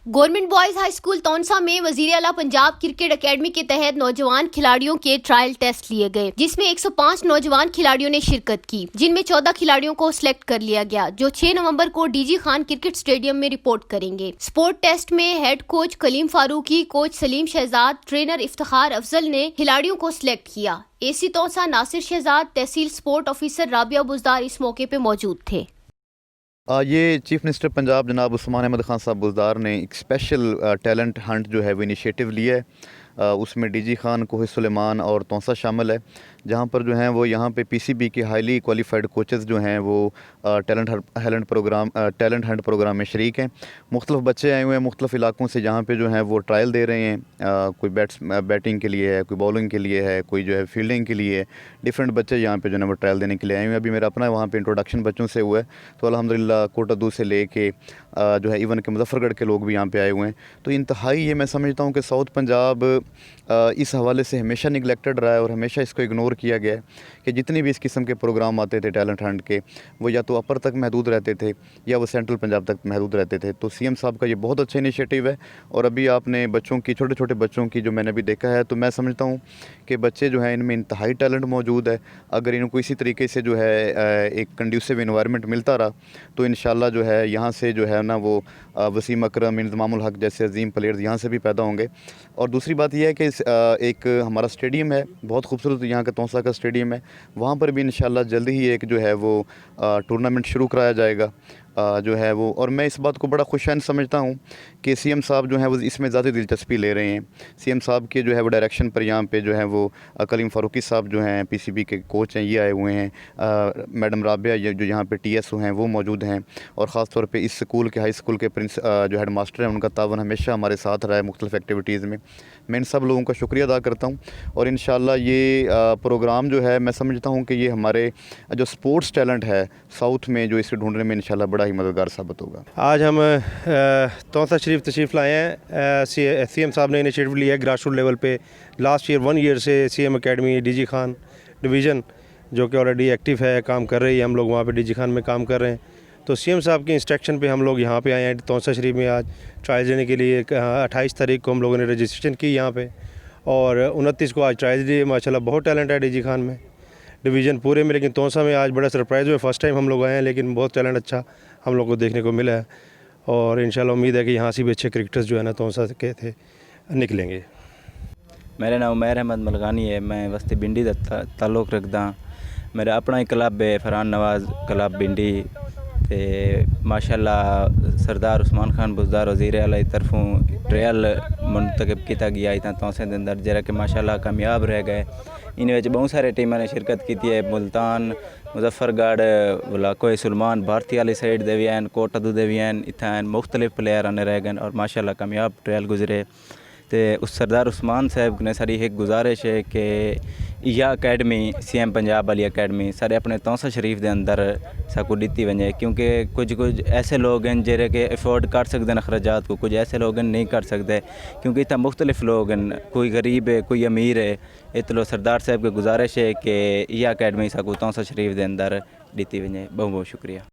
Government boys high school तौनसा में वजीर आला पंजाब क्रिकेट एकेडमी के तहत नौजवान खिलाड़ियों के ट्रायल टेस्ट लिए गए, जिसमें 105 नौजवान खिलाड़ियों ने शिरकत की, जिनमें 14 खिलाड़ियों को सिलेक्ट कर लिया गया, जो 6 नवंबर को डीजी खान क्रिकेट स्टेडियम में रिपोर्ट करेंगे। स्पोर्ट टेस्ट में head coach Kaleem Farooqui, coach Saleem Shahzad, trainer Iftikhar Afzal ने खिलाड़ियों को सिलेक्ट किया। AC Taunsa Nasir Shahzad, tehsil sport officer Rabia Buzdar इस मौके पे मौजूद थे। ये चीफ मिनिस्टर पंजाब जनाब उस्मान अहमद खान साहब बुज़दार ने एक स्पेशल टैलेंट हंट जो है वो इनिशिएटिव लिया है। उसमें डीजी खान, कोहे सुलेमान और तौंसा शामिल है, जहाँ पर जो हैं वो यहाँ पे पीसीबी के हाईली क्वालिफाइड कोचेज़ जो हैं वो टैलेंट हंट प्रोग्राम में शरीक हैं। मुख्तलिफ बच्चे आए हुए हैं मुख्तलिफ इलाकों से, जहाँ पे जो हैं वो ट्रायल दे रहे हैं। कोई बैटिंग के लिए है, कोई बॉलिंग के लिए है, कोई जो है फील्डिंग के लिए है। डिफरेंट बच्चे यहाँ पे जो है वो ट्रायल देने के लिए आए हुए हैं। अभी मेरा अपना वहाँ पे इंट्रोडक्शन बच्चों से हुआ है, तो अल्हम्दुलिल्लाह कोटादू से लेके जो है इवन के मुजफ्फरगढ़ के लोग भी यहाँ पे आए हुए हैं। तो इंतहाई ये मैं समझता हूँ कि साउथ पंजाब इस हवाले से हमेशा निगलेक्टेड रहा है और हमेशा इसको इग्नोर किया गया है कि जितने भी इस किस्म के प्रोग्राम आते थे टैलेंट हंट के, वो या तो अपर तक महदूद रहते थे या वो सेंट्रल पंजाब तक महदूद रहते थे। तो सीएम साहब का ये बहुत अच्छा इनिशिएटिव है। और अभी आपने बच्चों की, छोटे छोटे बच्चों की जो मैंने अभी देखा है, तो मैं समझता हूँ कि बच्चे जो हैं इनमें इंतहाई टैलेंट मौजूद है। अगर इनको इसी तरीके से जो है एक कंड्यूसिव इन्वायरमेंट मिलता रहा तो इंशाल्लाह जो है यहाँ से जो है ना वो वसीम अकरम, इंतज़ामुल हक जैसे अजीम प्लेयर्स यहाँ से भी पैदा होंगे। और दूसरी बात यह है कि एक हमारा स्टेडियम है, बहुत खूबसूरत यहाँ का तौंसा का स्टेडियम है, वहाँ पर भी इंशाल्लाह जल्दी ही एक जो है वो टूर्नामेंट शुरू कराया जाएगा जो है वो। और मैं इस बात को बड़ा खुशाइन समझता हूँ कि सीएम साहब जो हैं वो इसमें ज़्यादा दिलचस्पी ले रहे हैं। सीएम साहब के जो है वो डायरेक्शन पर यहाँ पे जो है वो कलीम फारूकी साहब जो हैं पीसीबी के कोच हैं, ये आए हुए हैं। मैडम राबिया जो यहाँ पे टीएसओ हैं वो मौजूद हैं। और ख़ास तौर पे इस स्कूल के, हाई स्कूल के जो हेड मास्टर हैं, उनका तावन हमेशा हमारे साथ रहा है मुख्तलिफ़ एक्टिविटीज़ में। मैं इन सब लोगों का शुक्रिया अदा करता हूँ। और इंशाल्लाह ये प्रोग्राम जो है मैं समझता हूँ कि ये हमारे जो स्पोर्ट्स टैलेंट है साउथ में, जो इसे ढूंढने में इंशाल्लाह बड़ा ही मददगार साबित होगा। आज हम तौंसा शरीफ तशरीफ़ लाए हैं। सीएम साहब ने इनिशिएटिव लिया है ग्रास रूट लेवल पे। लास्ट ईयर 1 ईयर से CM academy DG Khan division जो कि ऑलरेडी एक्टिव है, काम कर रही है, हम लोग वहाँ पे डीजी खान में काम कर रहे हैं। तो सीएम साहब के इंस्ट्रक्शन पे हम लोग यहाँ पे आए हैं तौंसा शरीफ में आज ट्रायल देने के लिए। 28 तारीख को हम लोगों ने रजिस्ट्रेशन की यहाँ पे और 29 को आज ट्रायल दिए। माशाल्लाह बहुत टैलेंट है डीजी खान में, डिवीज़न पूरे में, लेकिन तौंसा में आज बड़ा सरप्राइज़ हुआ। फर्स्ट टाइम हम लोग आए हैं, लेकिन बहुत टैलेंट अच्छा हम लोग को देखने को मिला है। और इंशाल्लाह उम्मीद है कि यहाँ से भी अच्छे क्रिकेटर्स जो है ना तौंसा के थे निकलेंगे। मेरा नाम उमैर अहमद मलगानी है, मैं वस्ती बिंडी का ताल्लुक रखदा। मेरा अपना ही क्लब है फरहान नवाज़ क्लब बिंडी। ते माशाल्लाह सरदार उस्मान खान बुज़दार वज़ीर आला की तरफों ट्रायल मुंतखब किया गया इतना तौंसे के अंदर, जरा कि माशाल्लाह कामयाब रह गए। इन बहुत सारे टीमों ने शिरकत की है। मुल्तान, मुजफ्फरगढ़, कोहे सुलेमान, भारती वाली साइड दे भी हैं, कोटादू दे भी हैं, इतना मुख्तलिफ प्लेयर आने रह गए और माशाल्लाह कामयाब ट्रायल गुजरे। तो उस सरदार उस्मान साहब ने सारी एक गुजारिश है कि यह अकेडमी सीएम पंजाब वाली अकेडमी सारे अपने तौंसा शरीफ के अंदर साकू दी वजे, क्योंकि कुछ ऐसे लोग हैं जेरे के अफोर्ड कर सकते हैं अखराजात को, कुछ ऐसे लोग नहीं कर सकते, क्योंकि इतना मुख्तलिफ लोग हैं, कोई गरीब है, कोई अमीर है। इतलो सरदार साहब की गुजारिश है कि यह अकेडमी साकू तौंसा शरीफ के अंदर दी वजे। बहुत बहुत शुक्रिया।